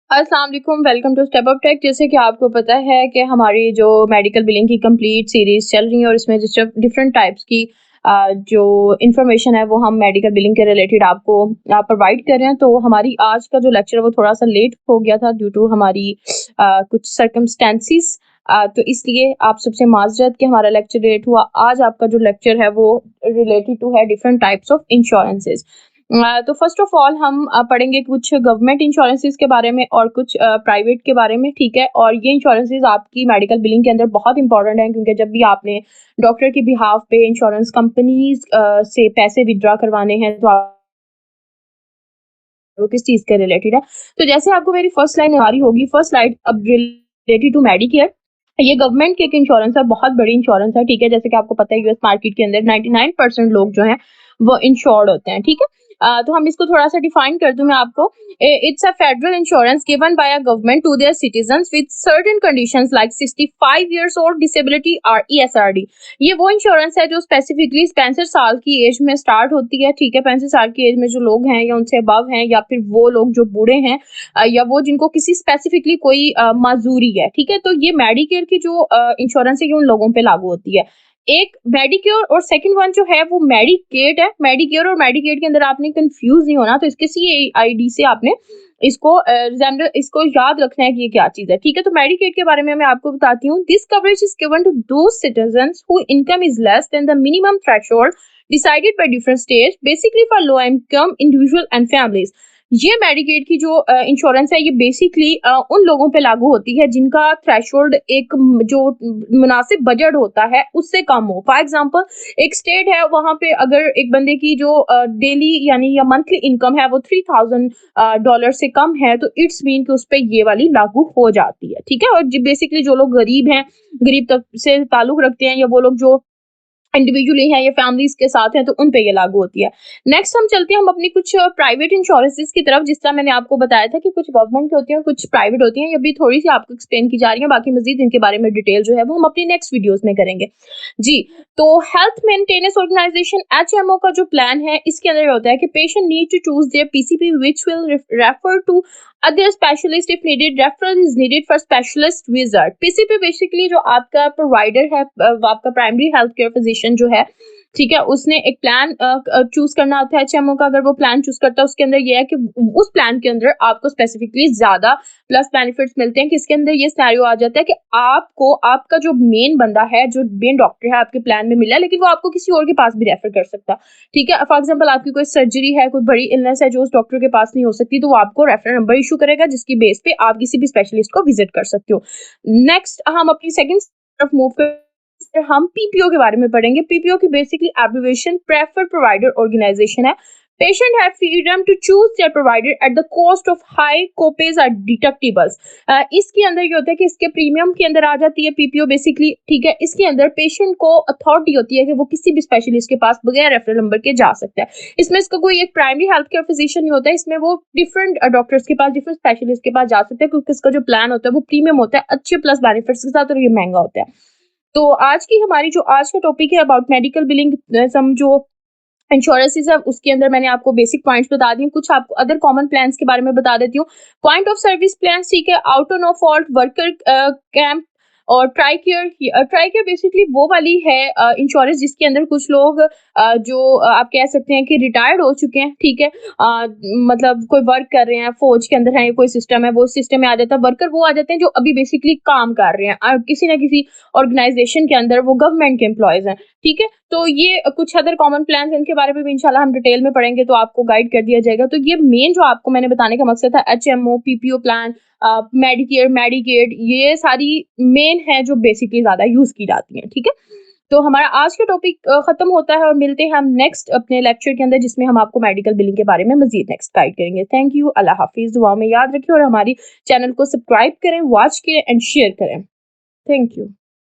अस्सलाम वालेकुम, welcome to step up tech. जैसे कि आपको पता है कि हमारी जो मेडिकल बिलिंग की कंप्लीट सीरीज चल रही है और इसमें जो डिफरेंट टाइप्स की जो इंफॉर्मेशन है वो हम मेडिकल बिलिंग के रिलेटेड आपको प्रोवाइड कर रहे हैं। तो हमारी आज का जो लेक्चर है वो थोड़ा सा लेट हो गया था ड्यू टू हमारी कुछ सर्कमस्टेंसेस। तो इसलिए आप सबसे माजरत कि हमारा लेक्चर लेट हुआ। आज आपका जो लेक्चर है वो रिलेटेड टू है डिफरेंट टाइप्स ऑफ इंश्योरेंसेस। तो फर्स्ट ऑफ ऑल हम पढ़ेंगे कुछ गवर्नमेंट इंश्योरेंसेस के बारे में और कुछ प्राइवेट के बारे में, ठीक है। और ये इंश्योरेंसेस आपकी मेडिकल बिलिंग के अंदर बहुत इंपॉर्टेंट है, क्योंकि जब भी आपने डॉक्टर की बिहाफ पे इंश्योरेंस कंपनीज से पैसे विड्रॉ करवाने हैं तो आप वो किस चीज के रिलेटेड है। तो जैसे आपको मेरी फर्स्ट लाइन आ रही होगी, फर्स्ट लाइन अब रिलेटेड टू मेडिकेयर। ये गवर्नमेंट की एक इंश्योरेंस है, बहुत बड़ी इंश्योरेंस है, ठीक है। जैसे कि आपको पता है यूएस मार्केट के अंदर 99% लोग जो हैं वो इंश्योर्ड होते हैं, ठीक है। तो हम इसको थोड़ा सा डिफाइन कर दूं मैं आपको। It's a federal insurance given by a government to their citizens with certain conditions like 65 years old disability और ईएसआरडी। ये वो इंश्योरेंस है जो स्पेसिफिकली 65 साल की एज में स्टार्ट होती है, ठीक है। 65 साल की एज में जो लोग हैं या उनसे अबव हैं या फिर वो लोग जो बूढ़े हैं या वो जिनको किसी स्पेसिफिकली कोई माजूरी है, ठीक है। तो ये मेडिकेयर की जो इंश्योरेंस है ये उन लोगों पे लागू होती है। एक मेडिक्योर और सेकंड वन जो है वो मेडिकेट है। मेडिक्योर और मेडिकेट के अंदर आपने कंफ्यूज नहीं होना, तो इसके CAID से आपने इसको याद रखना है कि ये क्या चीज है, ठीक है। तो मेडिकेट के बारे में मैं आपको बताती हूँ। This coverage is given to those citizens who income is less than the minimum threshold decided by different states, basically for low income individual and families. ये मेडिकेट की जो इंश्योरेंस है ये बेसिकली उन लोगों पे लागू होती है जिनका थ्रेशोल्ड एक जो मुनासिब बजट होता है उससे कम हो। फॉर एग्जांपल एक स्टेट है, वहां पे अगर एक बंदे की जो डेली यानी या मंथली इनकम है वो $3000 से कम है, तो इट्स मीन कि उस पे ये वाली लागू हो जाती है, ठीक है। और बेसिकली जो लोग गरीब हैं, गरीब तबके से ताल्लुक रखते हैं, या वो लोग जो इंडिविजुअली है या फैमिलीज के साथ हैं, तो उन पे ये लागू होती है। नेक्स्ट हम चलते हैं हम अपनी कुछ प्राइवेट इंश्योरेंसेस की तरफ। जिस तरह मैंने आपको बताया था कि कुछ गवर्नमेंट की होती हैं, कुछ प्राइवेट होती हैं, ये भी थोड़ी सी आपको एक्सप्लेन की जा रही है। बाकी मजीद इनके बारे में डिटेल जो है वो हम अपनी नेक्स्ट वीडियोस में करेंगे जी। तो हेल्थ मेंटेनेंस ऑर्गेनाइजेशन HMO का जो प्लान है इसके अंदर होता है कि patient need to choose their PCP which will refer to other specialist if needed. Referral is needed for specialist visit. PCP basically जो आपका प्रोवाइडर है, आपका प्राइमरी हेल्थ केयर फिजिशियन जो है, ठीक है, उसने एक प्लान चूज करना होता है HMO का। अगर वो प्लान चूज करता है उसके अंदर ये है कि उस प्लान के अंदर आपको स्पेसिफिकली ज्यादा प्लस बेनिफिट्स मिलते हैं। किसके अंदर ये सिनेरियो आ जाता है कि आपको आपका जो मेन बंदा है, जो मेन डॉक्टर है, आपके प्लान में मिला है, लेकिन वो आपको किसी और के पास भी रेफर कर सकता है, ठीक है। फॉर एग्जाम्पल आपकी कोई सर्जरी है, कोई बड़ी इलनेस है जो उस डॉक्टर के पास नहीं हो सकती, तो वो आपको रेफरल नंबर इशू करेगा जिसकी बेस पे आप किसी भी स्पेशलिस्ट को विजिट कर सकते हो। नेक्स्ट हम अपनी सेकंड तरफ मूव कर हम PPO के बारे में पढ़ेंगे। PPO की basically abbreviation preferred provider organization है। Patient have freedom to choose their provider at the cost of high copays और डिडक्टिबल्स। इसके अंदर ये होता है कि इसके प्रीमियम के अंदर आ जाती है PPO बेसिकली, ठीक है। इसके अंदर पेशेंट को अथॉरिटी होती है कि वो किसी भी स्पेशलिस्ट के पास बगैर रेफरल नंबर के जा सकता है। इसमें इसका कोई एक प्राइमरी हेल्थ केयर फिजिशियन नहीं होता है, इसमें वो डिफरेंट डॉक्टर्स के पास, डिफरेंट स्पेशलिस्ट के पास जा सकते हैं, क्योंकि इसका जो प्लान होता है वो प्रीमियम होता है, अच्छे प्लस बेनिफिट्स के साथ, और ये महंगा होता है। तो आज की हमारी जो आज का टॉपिक है अबाउट मेडिकल बिलिंग, सम जो इंश्योरेंसेस है उसके अंदर मैंने आपको बेसिक पॉइंट्स बता दी, कुछ आपको अदर कॉमन प्लान्स के बारे में बता देती हूँ। पॉइंट ऑफ सर्विस प्लान, ठीक है, out of no fault worker comp और ट्राइकेयर बेसिकली वो वाली है इंश्योरेंस जिसके अंदर कुछ लोग जो आप कह सकते हैं कि रिटायर्ड हो चुके हैं, ठीक है। मतलब कोई वर्क कर रहे हैं, फौज के अंदर है या कोई सिस्टम है, वो सिस्टम में आ जाता है। वर्कर वो आ जाते हैं जो अभी बेसिकली काम कर रहे हैं किसी ना किसी ऑर्गेनाइजेशन के अंदर, वो गवर्नमेंट के एम्प्लॉयज हैं, ठीक है। तो ये कुछ अदर कॉमन प्लान, इनके बारे में भी इंशाल्लाह हम डिटेल में पढ़ेंगे तो आपको गाइड कर दिया जाएगा। तो ये मेन जो आपको मैंने बताने का मकसद था, HMO, PPO plan, Medicare, Medicaid, ये सारी मेन है जो बेसिकली ज्यादा यूज की जाती हैं, ठीक है। तो हमारा आज का टॉपिक खत्म होता है और मिलते हैं हम नेक्स्ट अपने लेक्चर के अंदर, जिसमें हम आपको मेडिकल बिलिंग के बारे में मजीद नेक्स्ट गाइड करेंगे। थैंक यू, अल्लाह हाफिज। दुआ में याद रखें और हमारी चैनल को सब्सक्राइब करें, वॉच करें एंड शेयर करें। Thank you.